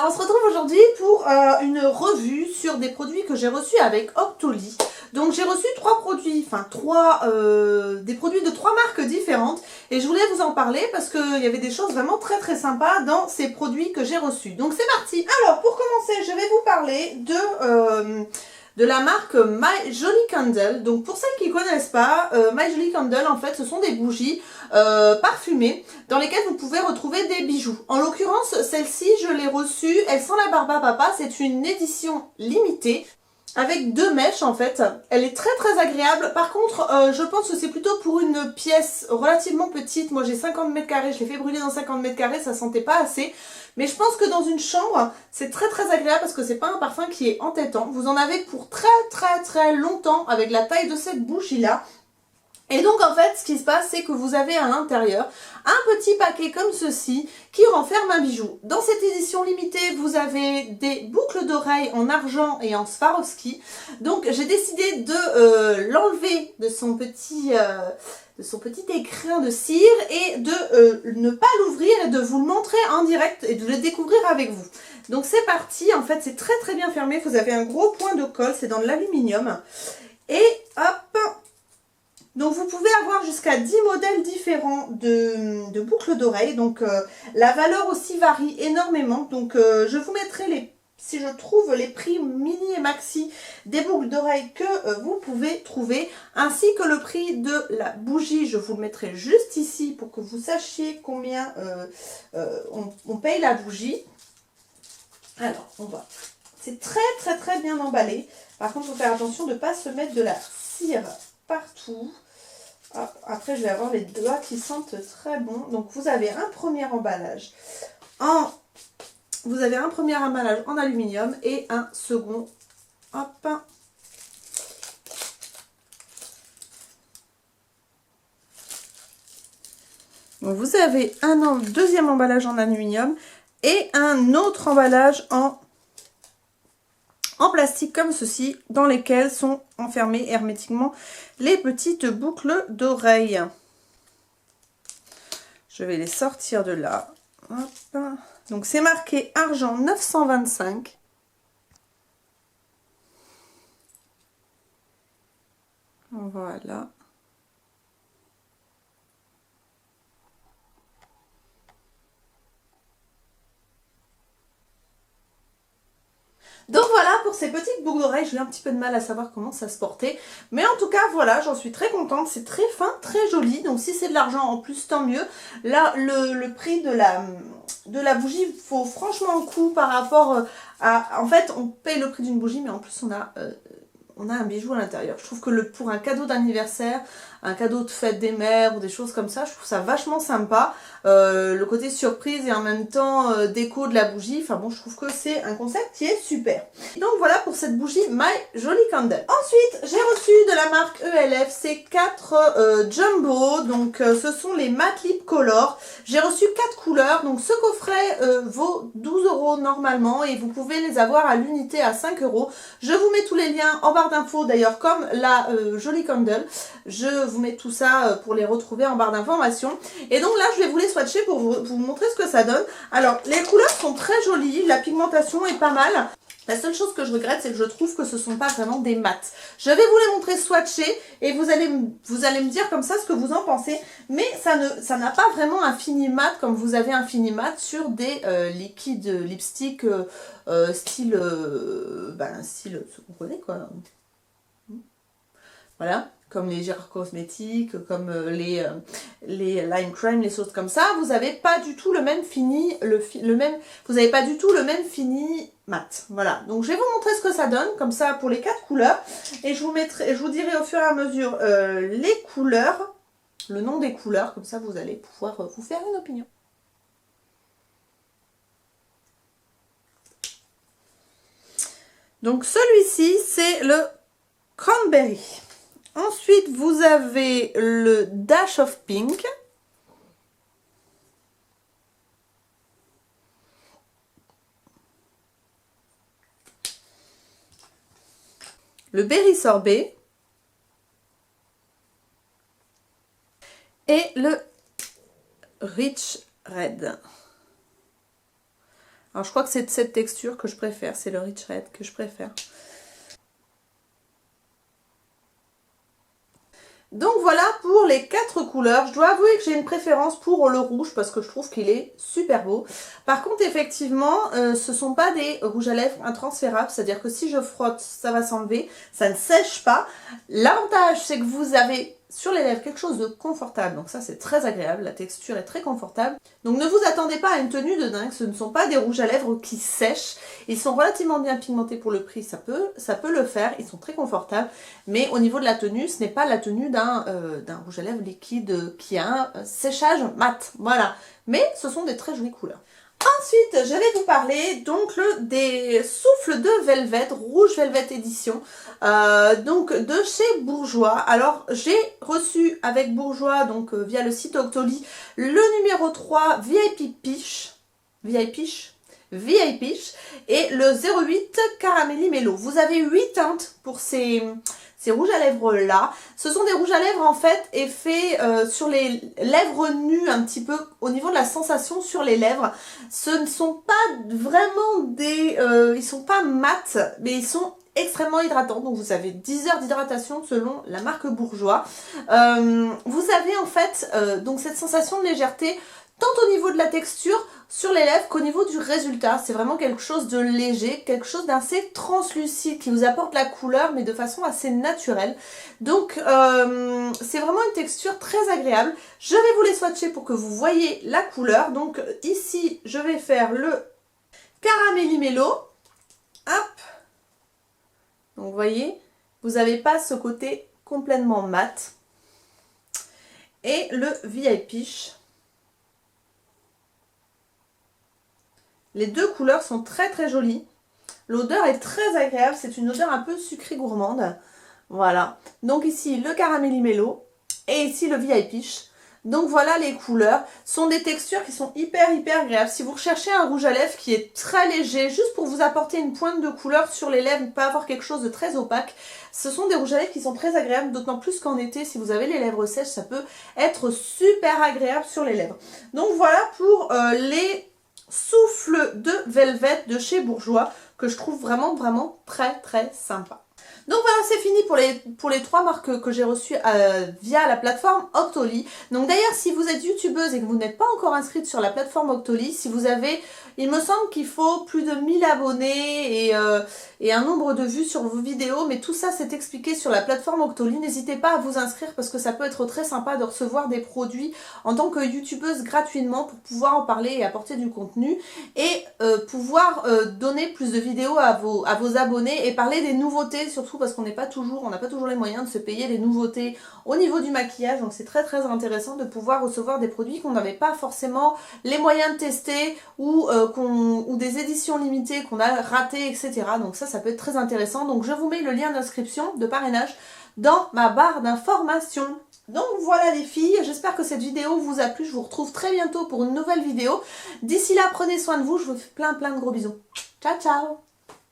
on se retrouve aujourd'hui pour une revue sur des produits que j'ai reçus avec Octoly. Donc j'ai reçu des produits de 3 marques différentes et je voulais vous en parler parce qu'il y avait des choses vraiment très sympas dans ces produits que j'ai reçus. Donc c'est parti. Alors pour commencer, je vais vous parler de la marque My Jolly Candle. Donc pour celles qui ne connaissent pas, My Jolly Candle, en fait, ce sont des bougies parfumées dans lesquelles vous pouvez retrouver des bijoux. En l'occurrence, celle-ci, je l'ai reçue, elle sent la barbe à papa, c'est une édition limitée. Avec 2 mèches en fait, elle est très agréable. Par contre, je pense que c'est plutôt pour une pièce relativement petite. Moi j'ai 50 mètres carrés, je l'ai fait brûler dans 50 mètres carrés, ça sentait pas assez. Mais je pense que dans une chambre, c'est très agréable parce que c'est pas un parfum qui est entêtant. Vous en avez pour très longtemps avec la taille de cette bougie là. Et donc en fait ce qui se passe c'est que vous avez à l'intérieur un petit paquet comme ceci qui renferme un bijou. Dans cette édition limitée vous avez des boucles d'oreilles en argent et en Swarovski. Donc j'ai décidé de l'enlever de son petit écrin de cire et de ne pas l'ouvrir et de vous le montrer en direct et de le découvrir avec vous. Donc c'est parti, en fait c'est très bien fermé, vous avez un gros point de colle, c'est dans de l'aluminium. Et hop. Donc vous pouvez avoir jusqu'à 10 modèles différents de boucles d'oreilles. Donc la valeur aussi varie énormément. Donc je vous mettrai si je trouve les prix mini et maxi des boucles d'oreilles que vous pouvez trouver. Ainsi que le prix de la bougie. Je vous le mettrai juste ici pour que vous sachiez combien on paye la bougie. Alors on va. C'est très bien emballé. Par contre il faut faire attention de ne pas se mettre de la cire partout. Ah, après je vais avoir les doigts qui sentent très bon. Donc vous avez un premier emballage en aluminium et un second. Hop. Donc vous avez un deuxième emballage en aluminium et un autre emballage en plastique comme ceci, dans lesquels sont enfermées hermétiquement les petites boucles d'oreilles. Je vais les sortir de là. Hop. Donc c'est marqué argent 925. Voilà. Donc voilà pour ces petites boucles d'oreilles, j'ai eu un petit peu de mal à savoir comment ça se portait. Mais en tout cas voilà, j'en suis très contente, c'est très fin, très joli. Donc si c'est de l'argent en plus, tant mieux. Là, le prix de la bougie vaut franchement le coup par rapport à... En fait, on paye le prix d'une bougie, mais en plus on a un bijou à l'intérieur. Je trouve que pour un cadeau d'anniversaire, un cadeau de fête des mères ou des choses comme ça, je trouve ça vachement sympa. Le côté surprise et en même temps déco de la bougie, enfin bon, je trouve que c'est un concept qui est super. Donc voilà pour cette bougie My Jolly Candle. Ensuite, j'ai reçu de la marque ELF ces 4 Jumbo, donc ce sont les Matte Lip Color. J'ai reçu 4 couleurs, donc ce coffret vaut 12 € normalement et vous pouvez les avoir à l'unité à 5 €. Je vous mets tous les liens en barre d'infos d'ailleurs comme la Jolly Candle. Je vous mets tout ça pour les retrouver en barre d'informations. Et donc là je vais vous les swatcher pour vous montrer ce que ça donne. Alors les couleurs sont très jolies, la pigmentation est pas mal. La seule chose que je regrette, c'est que je trouve que ce ne sont pas vraiment des mats. Je vais vous les montrer swatchés et vous allez me dire comme ça ce que vous en pensez. Mais ça n'a pas vraiment un fini mat comme vous avez un fini mat sur des liquides lipstick style ce qu'on connaît quoi. Voilà, comme les Gérard Cosmétiques, comme les Lime Crime, les choses comme ça. Vous n'avez pas du tout le même fini, vous n'avez pas du tout le même fini mat. Voilà, donc je vais vous montrer ce que ça donne, comme ça pour les 4 couleurs. Et je vous dirai au fur et à mesure les couleurs, le nom des couleurs, comme ça vous allez pouvoir vous faire une opinion. Donc celui-ci, c'est le Cranberry. Ensuite, vous avez le Dash of Pink. Le Berry Sorbet. Et le Rich Red. Alors je crois que c'est de cette texture que je préfère, c'est le Rich Red que je préfère. Donc voilà pour les 4 couleurs. Je dois avouer que j'ai une préférence pour le rouge parce que je trouve qu'il est super beau. Par contre, effectivement, ce ne sont pas des rouges à lèvres intransférables. C'est-à-dire que si je frotte, ça va s'enlever. Ça ne sèche pas. L'avantage, c'est que vous avez sur les lèvres quelque chose de confortable. Donc ça, c'est très agréable. La texture est très confortable. Donc ne vous attendez pas à une tenue de dingue. Ce ne sont pas des rouges à lèvres qui sèchent. Ils sont relativement bien pigmentés pour le prix. Ça peut le faire. Ils sont très confortables. Mais au niveau de la tenue, ce n'est pas la tenue d'un rouge à lèvres liquide qui a un séchage mat. Voilà. Mais ce sont des très jolies couleurs. Ensuite, je vais vous parler donc des souffles de Velvet, Rouge Velvet édition, donc de chez Bourjois. Alors, j'ai reçu avec Bourjois, donc via le site Octoly, le numéro 3 VIP Peach, et le 08 Caramelli Mello. Vous avez 8 teintes pour ces rouges à lèvres là. Ce sont des rouges à lèvres en fait faits sur les lèvres nues un petit peu au niveau de la sensation sur les lèvres. Ce ne sont pas vraiment des... ils sont pas mat, mais ils sont extrêmement hydratants. Donc vous avez 10 heures d'hydratation selon la marque Bourjois. Vous avez en fait donc cette sensation de légèreté tant au niveau de la texture sur les lèvres qu'au niveau du résultat. C'est vraiment quelque chose de léger, quelque chose d'assez translucide qui vous apporte la couleur mais de façon assez naturelle. Donc c'est vraiment une texture très agréable. Je vais vous les swatcher pour que vous voyez la couleur. Donc ici je vais faire le Caramelli Mello. Hop. Donc vous voyez, vous n'avez pas ce côté complètement mat. Et le VIP. Les deux couleurs sont très très jolies. L'odeur est très agréable, c'est une odeur un peu sucrée gourmande. Voilà. Donc ici le Caramelli Mello et ici le VIP. Donc voilà les couleurs. Ce sont des textures qui sont hyper agréables. Si vous recherchez un rouge à lèvres qui est très léger, juste pour vous apporter une pointe de couleur sur les lèvres, ne pas avoir quelque chose de très opaque, ce sont des rouges à lèvres qui sont très agréables, d'autant plus qu'en été, si vous avez les lèvres sèches, ça peut être super agréable sur les lèvres. Donc voilà pour les souffles de Velvet de chez Bourjois que je trouve vraiment très sympa. Donc voilà, c'est fini pour les 3 marques que j'ai reçues via la plateforme Octoly. Donc d'ailleurs, si vous êtes youtubeuse et que vous n'êtes pas encore inscrite sur la plateforme Octoly, si vous avez, il me semble qu'il faut plus de 1000 abonnés et un nombre de vues sur vos vidéos, mais tout ça c'est expliqué sur la plateforme Octoly. N'hésitez pas à vous inscrire parce que ça peut être très sympa de recevoir des produits en tant que youtubeuse gratuitement pour pouvoir en parler et apporter du contenu et pouvoir donner plus de vidéos à vos abonnés et parler des nouveautés, surtout parce qu'on n'a pas toujours les moyens de se payer des nouveautés au niveau du maquillage. Donc c'est très intéressant de pouvoir recevoir des produits qu'on n'avait pas forcément les moyens de tester ou des éditions limitées qu'on a ratées, etc. Donc ça peut être très intéressant. Donc je vous mets le lien d'inscription, de parrainage dans ma barre d'informations. Donc voilà les filles, j'espère que cette vidéo vous a plu. Je vous retrouve très bientôt pour une nouvelle vidéo. D'ici là, prenez soin de vous. Je vous fais plein de gros bisous. Ciao ciao.